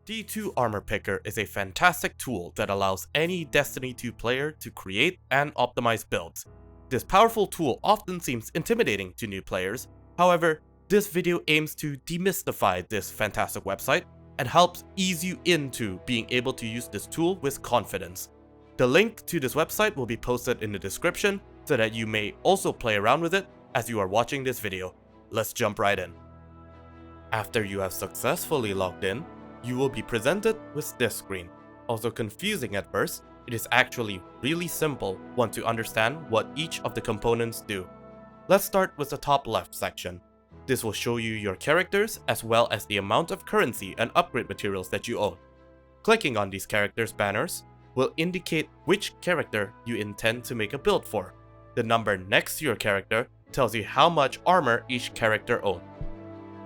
D2 Armor Picker is a fantastic tool that allows any Destiny 2 player to create and optimize builds. This powerful tool often seems intimidating to new players, however, this video aims to demystify this fantastic website and helps ease you into being able to use this tool with confidence. The link to this website will be posted in the description so that you may also play around with it as you are watching this video. Let's jump right in. After you have successfully logged in, you will be presented with this screen. Also confusing at first, it is actually really simple once you understand what each of the components do. Let's start with the top left section. This will show you your characters as well as the amount of currency and upgrade materials that you own. Clicking on these characters banners will indicate which character you intend to make a build for. The number next to your character tells you how much armor each character owns.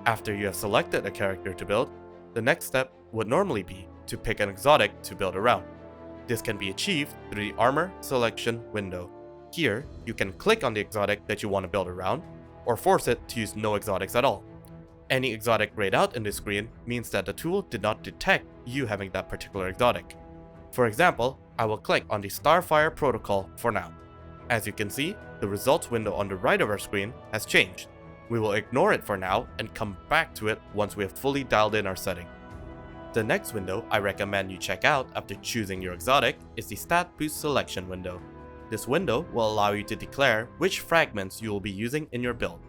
After you have selected a character to build, the next step would normally be to pick an exotic to build around. This can be achieved through the armor selection window. Here, you can click on the exotic that you want to build around, or force it to use no exotics at all. Any exotic grayed out in this screen means that the tool did not detect you having that particular exotic. For example, I will click on the Starfire protocol for now. As you can see, the results window on the right of our screen has changed. We will ignore it for now and come back to it once we have fully dialed in our setting. The next window I recommend you check out after choosing your exotic is the Stat Boost Selection window. This window will allow you to declare which fragments you will be using in your build.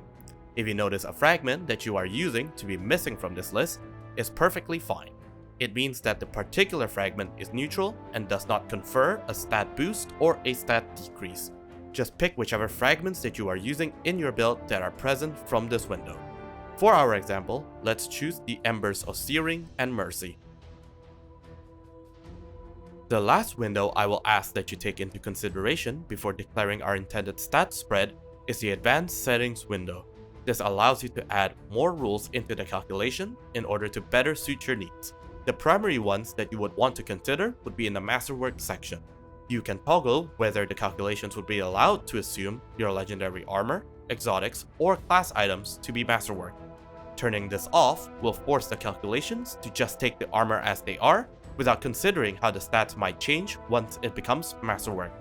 If you notice a fragment that you are using to be missing from this list, is perfectly fine. It means that the particular fragment is neutral and does not confer a stat boost or a stat decrease. Just pick whichever fragments that you are using in your build that are present from this window. For our example, let's choose the Embers of Searing and Mercy. The last window I will ask that you take into consideration before declaring our intended stat spread is the Advanced Settings window. This allows you to add more rules into the calculation in order to better suit your needs. The primary ones that you would want to consider would be in the Masterwork section. You can toggle whether the calculations would be allowed to assume your legendary armor, exotics, or class items to be Masterwork. Turning this off will force the calculations to just take the armor as they are, without considering how the stats might change once it becomes Masterwork.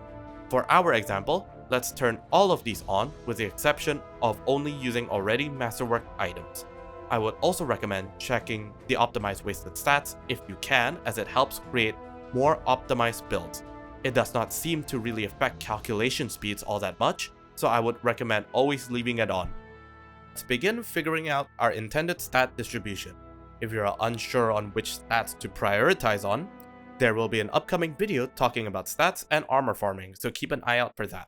For our example, let's turn all of these on with the exception of only using already Masterwork items. I would also recommend checking the optimized wasted stats if you can, as it helps create more optimized builds. It does not seem to really affect calculation speeds all that much, so I would recommend always leaving it on. Let's begin figuring out our intended stat distribution. If you are unsure on which stats to prioritize on, there will be an upcoming video talking about stats and armor farming, so keep an eye out for that.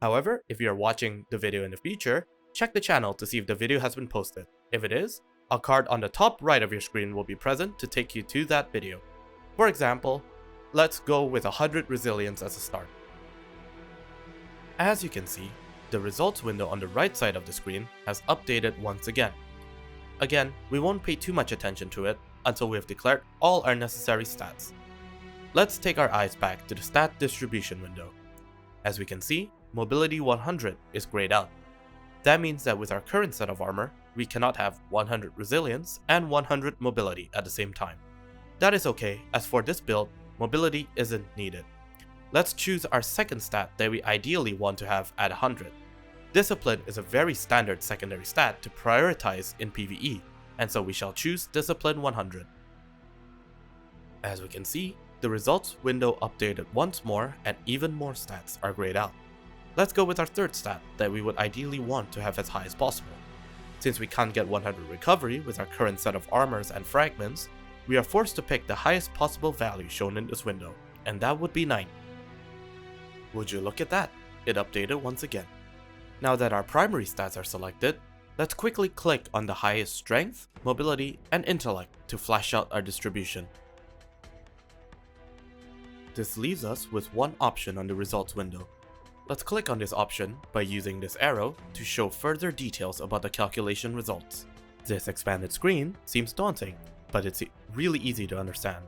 However, if you are watching the video in the future, check the channel to see if the video has been posted. If it is, a card on the top right of your screen will be present to take you to that video. For example, let's go with 100 resilience as a start. As you can see, the results window on the right side of the screen has updated once again. Again, we won't pay too much attention to it until we have declared all our necessary stats. Let's take our eyes back to the stat distribution window. As we can see, mobility 100 is grayed out. That means that with our current set of armor, we cannot have 100 resilience and 100 mobility at the same time. That is okay, as for this build, mobility isn't needed. Let's choose our second stat that we ideally want to have at 100. Discipline is a very standard secondary stat to prioritize in PvE, and so we shall choose Discipline 100. As we can see, the results window updated once more and even more stats are grayed out. Let's go with our third stat that we would ideally want to have as high as possible. Since we can't get 100 recovery with our current set of armors and fragments, we are forced to pick the highest possible value shown in this window, and that would be 90. Would you look at that? It updated once again. Now that our primary stats are selected, let's quickly click on the highest strength, mobility, and intellect to flash out our distribution. This leaves us with one option on the results window. Let's click on this option by using this arrow to show further details about the calculation results. This expanded screen seems daunting, but it's really easy to understand.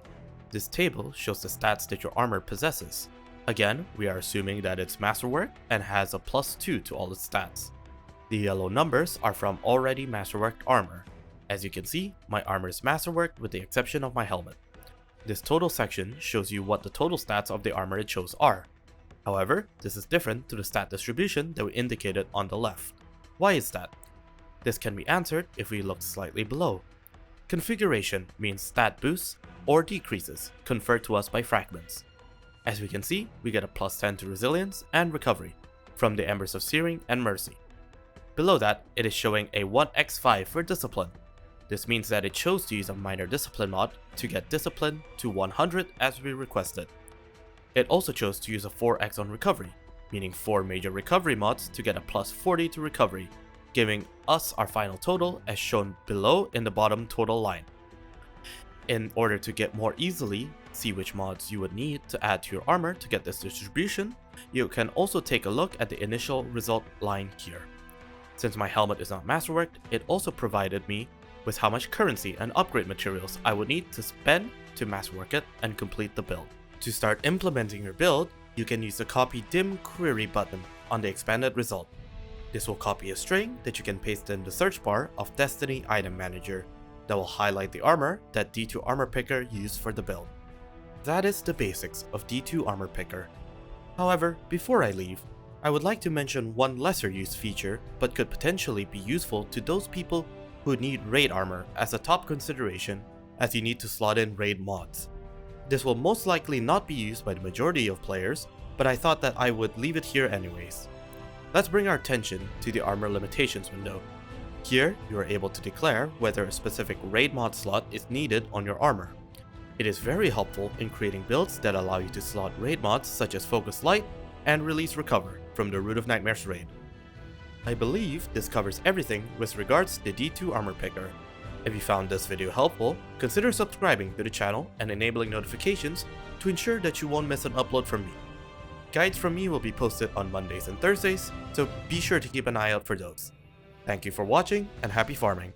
This table shows the stats that your armor possesses. Again, we are assuming that it's Masterwork and has a +2 to all its stats. The yellow numbers are from already Masterworked armor. As you can see, my armor is Masterworked with the exception of my helmet. This total section shows you what the total stats of the armor it chose are. However, this is different to the stat distribution that we indicated on the left. Why is that? This can be answered if we look slightly below. Configuration means stat boosts or decreases conferred to us by fragments. As we can see, we get a +10 to resilience and recovery from the Embers of Searing and Mercy. Below that, it is showing a 1x5 for discipline. This means that it chose to use a minor discipline mod to get discipline to 100 as we requested. It also chose to use a 4x on recovery, meaning 4 major recovery mods to get a +40 to recovery, giving us our final total as shown below in the bottom total line. In order to get more easily see which mods you would need to add to your armor to get this distribution, you can also take a look at the initial result line here. Since my helmet is not masterworked, it also provided me with how much currency and upgrade materials I would need to spend to masterwork it and complete the build. To start implementing your build, you can use the copy dim query button on the expanded result. This will copy a string that you can paste in the search bar of Destiny Item Manager that will highlight the armor that D2 Armor Picker used for the build. That is the basics of D2 Armor Picker. However, before I leave, I would like to mention one lesser used feature but could potentially be useful to those people who need raid armor as a top consideration as you need to slot in raid mods. This will most likely not be used by the majority of players, but I thought that I would leave it here anyways. Let's bring our attention to the armor limitations window. Here, you are able to declare whether a specific raid mod slot is needed on your armor. It is very helpful in creating builds that allow you to slot raid mods such as Focus Light and Release Recover from the Root of Nightmares raid. I believe this covers everything with regards to the D2 Armor Picker. If you found this video helpful, consider subscribing to the channel and enabling notifications to ensure that you won't miss an upload from me. Guides from me will be posted on Mondays and Thursdays, so be sure to keep an eye out for those. Thank you for watching and happy farming!